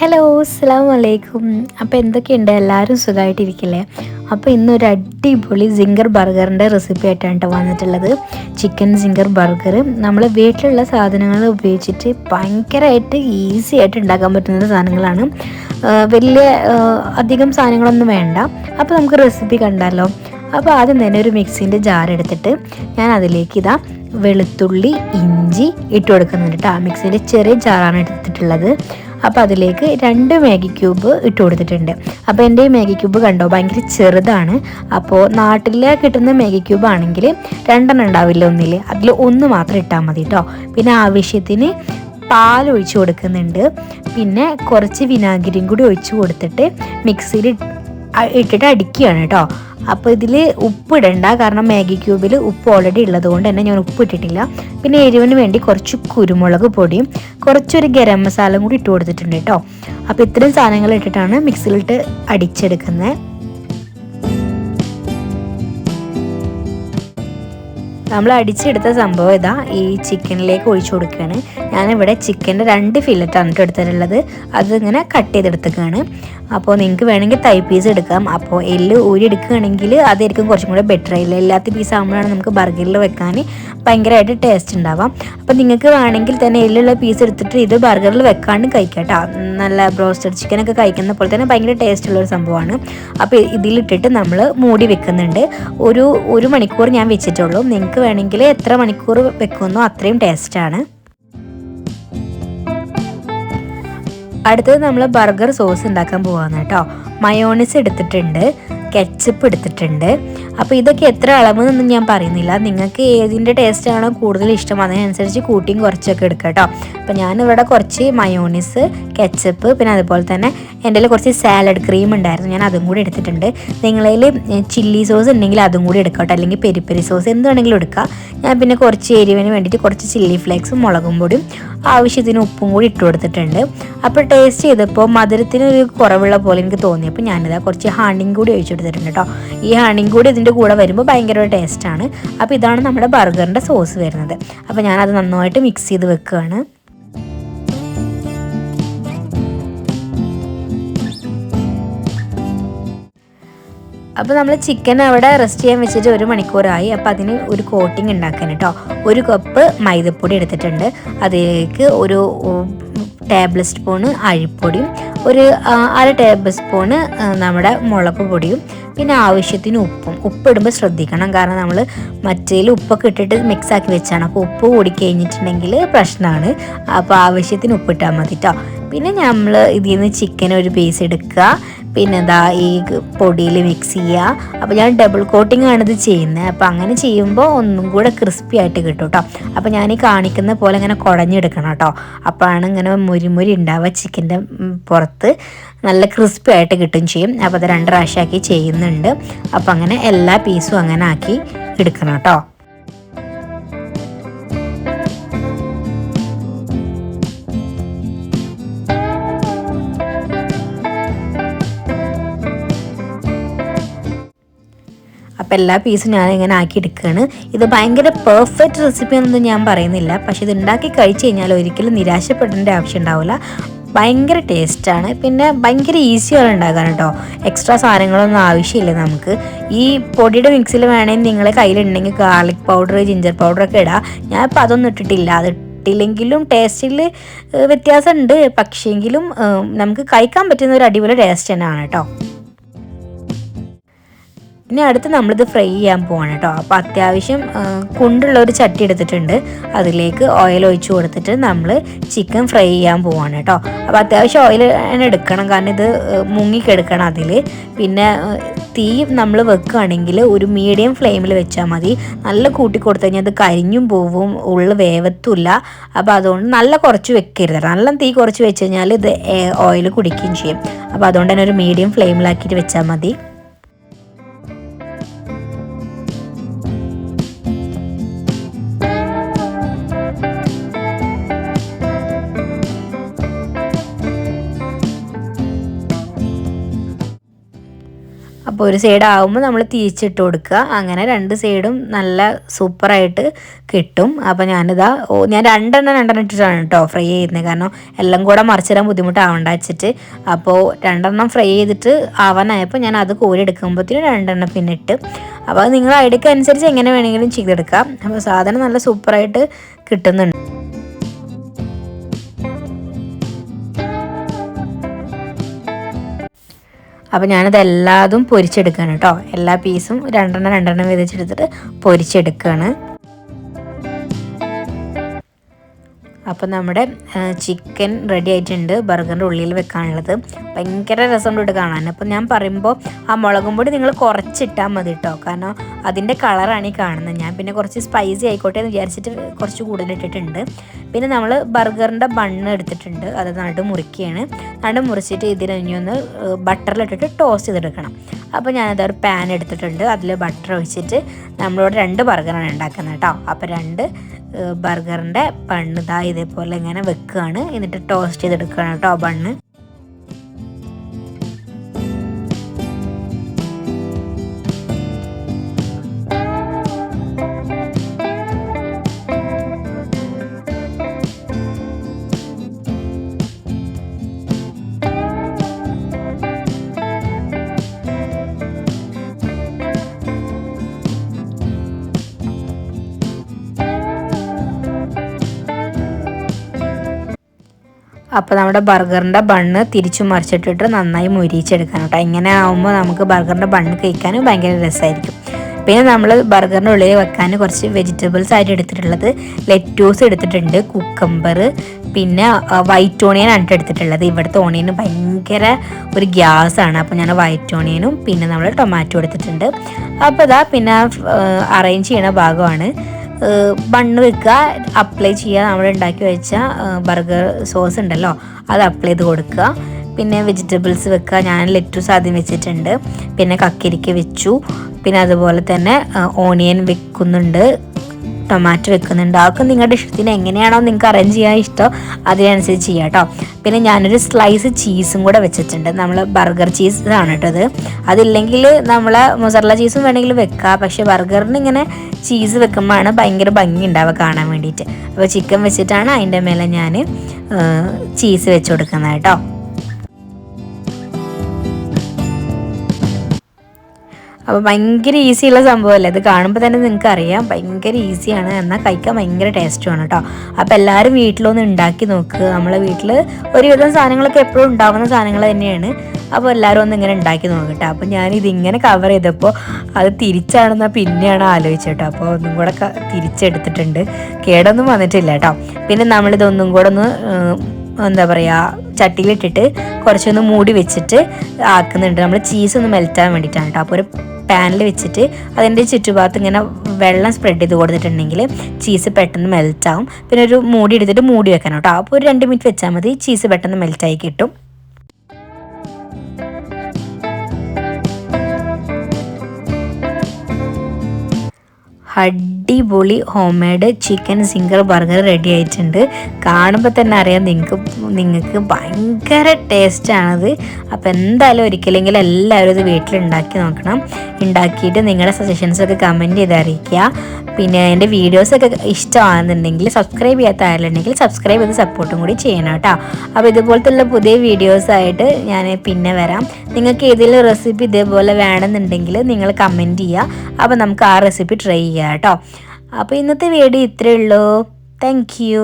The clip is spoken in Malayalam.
ഹലോ അസ്സലാമു അലൈക്കും. അപ്പോൾ എന്തൊക്കെയുണ്ട്, എല്ലാവരും സുഖമായിട്ടിരിക്കില്ലേ? അപ്പോൾ ഇന്നൊരു അടിപൊളി സിംഗർ ബർഗറിൻ്റെ റെസിപ്പി ആയിട്ടാണ് വന്നിട്ടുള്ളത്. ചിക്കൻ സിംഗർ ബർഗർ നമ്മൾ വീട്ടിലുള്ള സാധനങ്ങൾ ഉപയോഗിച്ചിട്ട് ഭയങ്കരമായിട്ട് ഈസി ആയിട്ട് ഉണ്ടാക്കാൻ പറ്റുന്ന സാധനങ്ങളാണ്. വലിയ അധികം സാധനങ്ങളൊന്നും വേണ്ട. അപ്പോൾ നമുക്ക് റെസിപ്പി കണ്ടാലോ? അപ്പോൾ ആദ്യം തന്നെ ഒരു മിക്സിൻ്റെ ജാർ എടുത്തിട്ട് ഞാൻ അതിലേക്ക് വെളുത്തുള്ളി ഇഞ്ചി ഇട്ട് കൊടുക്കുന്നുണ്ട് കേട്ടോ. മിക്സിൻ്റെ ചെറിയ ജാറാണ് എടുത്തിട്ടുള്ളത്. അപ്പോൾ അതിലേക്ക് 2 മാഗി ക്യൂബ് ഇട്ട് കൊടുത്തിട്ടുണ്ട്. അപ്പോൾ എൻ്റെ ഈ മാഗി ക്യൂബ് കണ്ടോ, ഭയങ്കര ചെറുതാണ്. അപ്പോൾ നാട്ടിൽ കിട്ടുന്ന മാഗി ക്യൂബ് ആണെങ്കിൽ 2 ഉണ്ടാവില്ല ഒന്നിൽ, അതിൽ 1 മാത്രം ഇട്ടാൽ മതി കേട്ടോ. പിന്നെ ആവശ്യത്തിന് പാൽ ഒഴിച്ച് കൊടുക്കുന്നുണ്ട്. പിന്നെ കുറച്ച് വിനാഗിരിയും കൂടി ഒഴിച്ച് കൊടുത്തിട്ട് മിക്സിയിൽ ഇട്ടിട്ട് അടിക്കുകയാണ് കേട്ടോ. അപ്പോൾ ഇതിൽ ഉപ്പ് ഇടണ്ട, കാരണം മാഗി ക്യൂബിൽ ഉപ്പ് ഓൾറെഡി ഉള്ളത് കൊണ്ട് തന്നെ ഞാൻ ഉപ്പ് ഇട്ടിട്ടില്ല. പിന്നെ എരിവിന് വേണ്ടി കുറച്ച് കുരുമുളക് പൊടിയും കുറച്ചൊരു ഗരം മസാലയും കൂടി ഇട്ട് കൊടുത്തിട്ടുണ്ട് കേട്ടോ. അപ്പോൾ ഇത്രയും സാധനങ്ങൾ ഇട്ടിട്ടാണ് മിക്സിയിലിട്ട് അടിച്ചെടുക്കുന്നത്. നമ്മൾ അടിച്ചെടുത്ത സംഭവം ഈ ചിക്കനിലേക്ക് ഒഴിച്ചു കൊടുക്കുകയാണ്. ഞാനിവിടെ ചിക്കൻ്റെ 2 ഫില്ലറ്റാണ് എടുത്തിട്ടുള്ളത്. അതിങ്ങനെ കട്ട് ചെയ്തെടുത്തേക്കാണ്. അപ്പോൾ നിങ്ങൾക്ക് വേണമെങ്കിൽ തൈ പീസ് എടുക്കാം. അപ്പോൾ എല്ല് ഊരി എടുക്കുകയാണെങ്കിൽ അതായിരിക്കും കുറച്ചും കൂടെ ബെറ്റർ. എല്ലാത്ത പീസ് ആകുമ്പോഴാണ് നമുക്ക് ബർഗറിൽ വെക്കാൻ ഭയങ്കരമായിട്ട് ടേസ്റ്റ് ഉണ്ടാവാം. അപ്പോൾ നിങ്ങൾക്ക് വേണമെങ്കിൽ തന്നെ എല്ലുള്ള പീസ് എടുത്തിട്ട് ഇത് ബർഗറിൽ വെക്കാണ്ട് കഴിക്കാം കേട്ടോ. നല്ല ബ്രോസ്റ്റഡ് ചിക്കനൊക്കെ കഴിക്കുന്ന പോലെ തന്നെ ഭയങ്കര ടേസ്റ്റുള്ളൊരു സംഭവമാണ്. അപ്പോൾ ഇതിലിട്ടിട്ട് നമ്മൾ മൂടി വെക്കുന്നുണ്ട്. ഒരു മണിക്കൂർ ഞാൻ വെച്ചിട്ടുള്ളൂ. നിങ്ങൾക്ക് വേണമെങ്കിൽ എത്ര മണിക്കൂർ വെക്കുന്നോ അത്രയും ടേസ്റ്റാണ്. അടുത്തത് നമ്മൾ ബർഗർ സോസ് ഉണ്ടാക്കാൻ പോവാണ് കേട്ടോ. മയോണൈസ് എടുത്തിട്ടുണ്ട്, കെച്ചപ്പ് എടുത്തിട്ടുണ്ട്. അപ്പോൾ ഇതൊക്കെ എത്ര അളവെന്നൊന്നും ഞാൻ പറയുന്നില്ല. നിങ്ങൾക്ക് ഏതിൻ്റെ ടേസ്റ്റാണോ കൂടുതൽ ഇഷ്ടം അതിനനുസരിച്ച് കൂട്ടിയും കുറച്ചൊക്കെ എടുക്കുക കേട്ടോ. അപ്പോൾ ഞാനിവിടെ കുറച്ച് മയോണൈസ്, കെച്ചപ്പ്, പിന്നെ അതുപോലെ തന്നെ എൻ്റെ കയ്യിൽ കുറച്ച് സാലഡ് ക്രീം ഉണ്ടായിരുന്നു, ഞാൻ അതും കൂടി എടുത്തിട്ടുണ്ട്. നിങ്ങളിൽ ചില്ലി സോസ് ഉണ്ടെങ്കിൽ അതും കൂടി എടുക്കാം കേട്ടോ, അല്ലെങ്കിൽ പെരി പെരി സോസ് എന്ത് വേണമെങ്കിലും എടുക്കുക. ഞാൻ പിന്നെ കുറച്ച് എരിവിന് വേണ്ടിയിട്ട് കുറച്ച് ചില്ലി ഫ്ലേക്സും മുളകും പൊടിയും ആവശ്യത്തിന് ഉപ്പും കൂടി ഇട്ട് കൊടുത്തിട്ടുണ്ട്. അപ്പോൾ ടേസ്റ്റ് ചെയ്തപ്പോൾ മധുരത്തിന് ഒരു കുറവുള്ള പോലെ എനിക്ക് തോന്നി. അപ്പോൾ ഞാനിതാ കുറച്ച് ഹണിയും കൂടി ഒഴിച്ചു കൊടുത്തിട്ടുണ്ട് കേട്ടോ. ഈ ഹണിയും കൂടി ഇതിൻ്റെ കൂടെ വരുമ്പോൾ ഭയങ്കര ടേസ്റ്റാണ്. അപ്പോൾ ഇതാണ് നമ്മുടെ ബർഗറിൻ്റെ സോസ് വരുന്നത്. അപ്പോൾ ഞാനത് നന്നായിട്ട് മിക്സ് ചെയ്ത് വെക്കുകയാണ്. അപ്പോൾ നമ്മൾ ചിക്കൻ അവിടെ റെസ്റ്റ് ചെയ്യാൻ വെച്ചിട്ട് 1 മണിക്കൂറായി. അപ്പോൾ അതിന് ഒരു കോട്ടിങ് ഉണ്ടാക്കാൻ കേട്ടോ. 1 കപ്പ് മൈദപ്പൊടി എടുത്തിട്ടുണ്ട്. അതിലേക്ക് ഒരു ടേബിൾ സ്പൂണ് അരിപ്പൊടിയും ഒരു 1/2 ടേബിൾ സ്പൂണ് നമ്മുടെ മുളക് പൊടിയും പിന്നെ ആവശ്യത്തിന് ഉപ്പിടുമ്പോൾ ശ്രദ്ധിക്കണം, കാരണം നമ്മൾ മറ്റേതിൽ ഉപ്പൊക്കെ ഇട്ടിട്ട് മിക്സാക്കി വെച്ചാണ്. അപ്പോൾ ഉപ്പ് കൂടി കഴിഞ്ഞിട്ടുണ്ടെങ്കിൽ പ്രശ്നമാണ്. അപ്പോൾ ആവശ്യത്തിന് ഉപ്പിട്ടാൽ മതി കേട്ടോ. പിന്നെ നമ്മൾ ഇതിൽ നിന്ന് ചിക്കൻ ഒരു പീസ് എടുക്കുക, പിന്നെ ഈ പൊടിയിൽ മിക്സ് ചെയ്യുക. അപ്പോൾ ഞാൻ ഡബിൾ കോട്ടിംഗ് ആണ് ഇത് ചെയ്യുന്നത്. അപ്പോൾ അങ്ങനെ ചെയ്യുമ്പോൾ ഒന്നും കൂടെ ക്രിസ്പി ആയിട്ട് കിട്ടും കേട്ടോ. അപ്പോൾ ഞാൻ ഈ കാണിക്കുന്ന പോലെ ഇങ്ങനെ കുടഞ്ഞെടുക്കണം കേട്ടോ. അപ്പോഴാണ് ഇങ്ങനെ മുരി ഉണ്ടാവുക, ചിക്കൻ്റെ പുറത്ത് നല്ല ക്രിസ്പി ആയിട്ട് കിട്ടും ചെയ്യും. അപ്പോൾ അത് 2 പ്രാവശ്യമാക്കി ചെയ്യുന്നുണ്ട്. അപ്പോൾ അങ്ങനെ എല്ലാ പീസും അങ്ങനെ ആക്കി എടുക്കണം കേട്ടോ. അപ്പോൾ എല്ലാ പീസും ഞാൻ ഇങ്ങനെ ആക്കി എടുക്കുകയാണ്. ഇത് ഭയങ്കര പെർഫെക്റ്റ് റെസിപ്പി ഒന്നും ഞാൻ പറയുന്നില്ല, പക്ഷേ ഇത് ഉണ്ടാക്കി കഴിച്ച് കഴിഞ്ഞാൽ ഒരിക്കലും നിരാശപ്പെടേണ്ട ആവശ്യം ഉണ്ടാവില്ല. ഭയങ്കര ടേസ്റ്റാണ്, പിന്നെ ഭയങ്കര ഈസിയാണ് ഉണ്ടാക്കാൻ കേട്ടോ. എക്സ്ട്രാ സാധനങ്ങളൊന്നും ആവശ്യമില്ല നമുക്ക്. ഈ പൊടിയുടെ മിക്സിൽ വേണമെങ്കിൽ നിങ്ങളെ കയ്യിലുണ്ടെങ്കിൽ ഗാർലിക് പൗഡർ, ജിഞ്ചർ പൗഡറൊക്കെ ഇടാം. ഞാൻ ഇപ്പോൾ അതൊന്നും ഇട്ടിട്ടില്ല. അത് ഇട്ടില്ലെങ്കിലും ടേസ്റ്റിൽ വ്യത്യാസമുണ്ട്, പക്ഷേങ്കിലും നമുക്ക് കഴിക്കാൻ പറ്റുന്ന ഒരു അടിപൊളി ടേസ്റ്റ് തന്നെയാണ് കേട്ടോ. ഇനി അടുത്ത് നമ്മളിത് ഫ്രൈ ചെയ്യാൻ പോവാണ് കേട്ടോ. അപ്പോൾ അത്യാവശ്യം കുണ്ടുള്ള ഒരു ചട്ടി എടുത്തിട്ടുണ്ട്. അതിലേക്ക് ഓയിൽ ഒഴിച്ച് കൊടുത്തിട്ട് നമ്മൾ ചിക്കൻ ഫ്രൈ ചെയ്യാൻ പോവാണ് കേട്ടോ. അപ്പോൾ അത്യാവശ്യം ഓയിൽ തന്നെ എടുക്കണം, കാരണം ഇത് മുങ്ങിക്കെടുക്കണം അതിൽ. പിന്നെ തീ നമ്മൾ വെക്കുകയാണെങ്കിൽ ഒരു മീഡിയം ഫ്ലെയിമിൽ വെച്ചാൽ മതി. നല്ല കൂട്ടി കൊടുത്തു കഴിഞ്ഞാൽ അത് കരിഞ്ഞും പോവും, ഉള്ളിൽ വേവത്തുമില്ല. അപ്പോൾ അതുകൊണ്ട് നല്ല കുറച്ച് വെക്കരുത്, നല്ല തീ കുറച്ച് വെച്ച് കഴിഞ്ഞാൽ ഇത് ഓയിൽ കുടിക്കുകയും ചെയ്യും. അപ്പോൾ അതുകൊണ്ട് തന്നെ ഒരു മീഡിയം ഫ്ലെയിമിലാക്കിയിട്ട് വെച്ചാൽ മതി. അപ്പോൾ അപ്പോൾ ഒരു സൈഡ് ആകുമ്പോൾ നമ്മൾ തിരിച്ചിട്ട് കൊടുക്കുക. അങ്ങനെ രണ്ട് സൈഡും നല്ല സൂപ്പറായിട്ട് കിട്ടും. അപ്പോൾ ഞാൻ രണ്ടെണ്ണം ഇട്ടിട്ടാണ് കേട്ടോ ഫ്രൈ ചെയ്യുന്നത്. കാരണം എല്ലാം കൂടെ മറിച്ചിടാൻ ബുദ്ധിമുട്ടാവണ്ട വെച്ചിട്ട്. അപ്പോൾ രണ്ടെണ്ണം ഫ്രൈ ചെയ്തിട്ട് ആവാനായപ്പോൾ ഞാൻ അത് കോരിയെടുക്കുമ്പോഴത്തേനും രണ്ടെണ്ണം പിന്നെ ഇട്ട്. അപ്പോൾ നിങ്ങൾ ഐഡിയക്ക് അനുസരിച്ച് എങ്ങനെ വേണമെങ്കിലും ചെയ്തെടുക്കാം. അപ്പോൾ സാധനം നല്ല സൂപ്പറായിട്ട് കിട്ടുന്നുണ്ട്. അപ്പോൾ ഞാനത് എല്ലാതും പൊരിച്ചെടുക്കുകയാണ് കേട്ടോ. എല്ലാ പീസും രണ്ടെണ്ണം വീതിച്ചെടുത്തിട്ട് പൊരിച്ചെടുക്കുകയാണ്. അപ്പോൾ നമ്മുടെ ചിക്കൻ റെഡി ആയിട്ടുണ്ട് ബർഗറിൻ്റെ ഉള്ളിൽ വെക്കാനുള്ളത്. ഭയങ്കര രസമുണ്ട് കാണാൻ. അപ്പോൾ ഞാൻ പറയുമ്പോൾ ആ മുളകും പൊടി നിങ്ങൾ കുറച്ചിട്ടാൽ മതി കേട്ടോ. കാരണം അതിൻ്റെ കളറാണ് ഈ കാണുന്നത്. ഞാൻ പിന്നെ കുറച്ച് സ്പൈസി ആയിക്കോട്ടെ എന്ന് വിചാരിച്ചിട്ട് കുറച്ച് കൂടുതൽ ഇട്ടിട്ടുണ്ട്. പിന്നെ നമ്മൾ ബർഗറിൻ്റെ ബണ്ണ് എടുത്തിട്ടുണ്ട്. അത് നടു മുറിച്ചിട്ട് ഇതിനൊന്ന് ബട്ടറിലിട്ടിട്ട് ടോസ്റ്റ് ചെയ്തെടുക്കണം. അപ്പോൾ ഞാനത് ഒരു പാൻ എടുത്തിട്ടുണ്ട്. അതിൽ ബട്ടർ ഒഴിച്ചിട്ട് നമ്മളിവിടെ 2 ബർഗറാണ് ഉണ്ടാക്കുന്നത് കേട്ടോ. അപ്പോൾ 2 ബർഗറിൻ്റെ ബണ്ണ് ഇതേപോലെ ഇങ്ങനെ വെക്കുകയാണ്. എന്നിട്ട് ടോസ്റ്റ് ചെയ്തെടുക്കുകയാണ് കേട്ടോ ബണ്ണ്. അപ്പോൾ നമ്മുടെ ബർഗറിൻ്റെ ബണ്ണ് തിരിച്ചു മറിച്ചിട്ടിട്ട് നന്നായി മുരിച്ചെടുക്കണം കേട്ടോ. ഇങ്ങനെ ആകുമ്പോൾ നമുക്ക് ബർഗറിൻ്റെ ബണ്ണ് കഴിക്കാനും ഭയങ്കര രസമായിരിക്കും. പിന്നെ നമ്മൾ ബർഗറിൻ്റെ ഉള്ളിൽ വെക്കാൻ കുറച്ച് വെജിറ്റബിൾസ് ആയിട്ട് എടുത്തിട്ടുള്ളത് ലെറ്റൂസ് എടുത്തിട്ടുണ്ട്, കുക്കമ്പർ, പിന്നെ വൈറ്റ് ഓണിയൻ എടുത്തിട്ടുള്ളത്. ഇവിടുത്തെ ഓണിയന് ഭയങ്കര ഒരു ഗ്യാസാണ്. അപ്പോൾ ഞാൻ വൈറ്റ് ഓണിയനും പിന്നെ നമ്മൾ ടൊമാറ്റോ എടുത്തിട്ടുണ്ട്. അപ്പോൾ പിന്നെ അറേഞ്ച് ചെയ്യണ ഭാഗമാണ്. ബണ്ണ് വെക്കുക, അപ്ലൈ ചെയ്യുക. നമ്മൾ ഉണ്ടാക്കി വെച്ച ബർഗർ സോസ് ഉണ്ടല്ലോ അത് അപ്ലൈ ചെയ്ത് കൊടുക്കുക. പിന്നെ വെജിറ്റബിൾസ് വെക്കുക. ഞാൻ ലെറ്റൂസ് ആദ്യം വെച്ചിട്ടുണ്ട്, പിന്നെ കക്കരിക്ക വെച്ചു, പിന്നെ അതുപോലെ തന്നെ ഓണിയൻ വെക്കുന്നുണ്ട്, ടൊമാറ്റോ വെക്കുന്നുണ്ട്. അതൊക്കെ നിങ്ങളുടെ ഇഷ്ടത്തിന് എങ്ങനെയാണോ നിങ്ങൾക്ക് അറേഞ്ച് ചെയ്യാൻ ഇഷ്ടം അതിനനുസരിച്ച് ചെയ്യാം കേട്ടോ. പിന്നെ ഞാനൊരു സ്ലൈസ് ചീസും കൂടെ വെച്ചിട്ടുണ്ട്. നമ്മൾ ബർഗർ ചീസ് ആണ് കേട്ടത്. അതില്ലെങ്കിൽ നമ്മൾ മൊസറല്ല ചീസും വേണമെങ്കിൽ വെക്കാം. പക്ഷേ ബർഗറിന് ഇങ്ങനെ ചീസ് വെക്കുമ്പോഴാണ് ഭയങ്കര ഭംഗി ഉണ്ടാവുക കാണാൻ വേണ്ടിയിട്ട്. അപ്പോൾ ചിക്കൻ വെച്ചിട്ടാണ് അതിൻ്റെ മേലെ ഞാൻ ചീസ് വെച്ച് കൊടുക്കുന്നത് കേട്ടോ. അപ്പോൾ ഭയങ്കര ഈസിയുള്ള സംഭവമല്ലേ. ഇത് കാണുമ്പോൾ തന്നെ നിങ്ങൾക്ക് അറിയാം ഭയങ്കര ഈസിയാണ്, എന്നാൽ കഴിക്കാൻ ഭയങ്കര ടേസ്റ്റുമാണ് കേട്ടോ. അപ്പോൾ എല്ലാവരും വീട്ടിലൊന്ന് ഉണ്ടാക്കി നോക്കുക. നമ്മളെ വീട്ടിൽ ഒരുവിധം സാധനങ്ങളൊക്കെ എപ്പോഴും ഉണ്ടാവുന്ന സാധനങ്ങൾ തന്നെയാണ്. അപ്പോൾ എല്ലാവരും ഒന്ന് ഇങ്ങനെ ഉണ്ടാക്കി നോക്കട്ടെ. അപ്പോൾ ഞാനിതിങ്ങനെ കവർ ചെയ്തപ്പോൾ അത് തിരിച്ചാണെന്നാൽ പിന്നെയാണ് ആലോചിച്ചേട്ടോ. അപ്പോൾ ഒന്നും കൂടെ തിരിച്ചെടുത്തിട്ടുണ്ട്. കേടൊന്നും വന്നിട്ടില്ല കേട്ടോ. പിന്നെ നമ്മളിതൊന്നും കൂടെ ഒന്ന് എന്താ പറയുക ചട്ടിയിലിട്ടിട്ട് കുറച്ചൊന്ന് മൂടി വെച്ചിട്ട് ആക്കുന്നുണ്ട്. നമ്മൾ ചീസ് ഒന്ന് മെൽറ്റാൻ വേണ്ടിയിട്ടാണ് കേട്ടോ. അപ്പോൾ ഒരു പാനിൽ വെച്ചിട്ട് അതിൻ്റെ ചുറ്റുഭാഗത്ത് ഇങ്ങനെ വെള്ളം സ്പ്രെഡ് ചെയ്ത് കൊടുത്തിട്ടുണ്ടെങ്കിൽ ചീസ് പെട്ടെന്ന് മെൽറ്റാവും. പിന്നെ ഒരു മൂടി എടുത്തിട്ട് മൂടി വെക്കണം കേട്ടോ. അപ്പോൾ ഒരു 2 മിനിറ്റ് വെച്ചാൽ മതി, ചീസ് പെട്ടെന്ന് മെൽറ്റായി കിട്ടും. അടിപൊളി home made chicken singer burger ready ആയിട്ടുണ്ട്. കാണുമ്പോൾ തന്നെ അറിയാം നിങ്ങൾക്ക് ഭയങ്കര ടേസ്റ്റാണത്. അപ്പോൾ എന്തായാലും ഒരിക്കലെങ്കിലും എല്ലാവരും ഇത് വീട്ടിലുണ്ടാക്കി നോക്കണം. ഉണ്ടാക്കിയിട്ട് നിങ്ങളുടെ സജഷൻസൊക്കെ കമൻറ്റ് ചെയ്ത് അറിയിക്കുക. പിന്നെ എൻ്റെ വീഡിയോസൊക്കെ ഇഷ്ടമാണെന്നുണ്ടെങ്കിൽ സബ്സ്ക്രൈബ് ചെയ്യാത്ത ആരുണ്ടെങ്കിൽ സബ്സ്ക്രൈബ് ചെയ്ത് സപ്പോർട്ടും കൂടി ചെയ്യണം കേട്ടോ. അപ്പോൾ ഇതുപോലത്തുള്ള പുതിയ വീഡിയോസായിട്ട് ഞാൻ പിന്നെ വരാം. നിങ്ങൾക്ക് ഏതെങ്കിലും റെസിപ്പി ഇതേപോലെ വേണമെന്നുണ്ടെങ്കിൽ നിങ്ങൾ കമൻറ്റ് ചെയ്യുക. അപ്പോൾ നമുക്ക് ആ റെസിപ്പി ട്രൈ ചെയ്യാം കേട്ടോ. അപ്പോൾ ഇന്നത്തെ വീഡിയോ ഇത്രയേ ഉള്ളൂ. Thank you.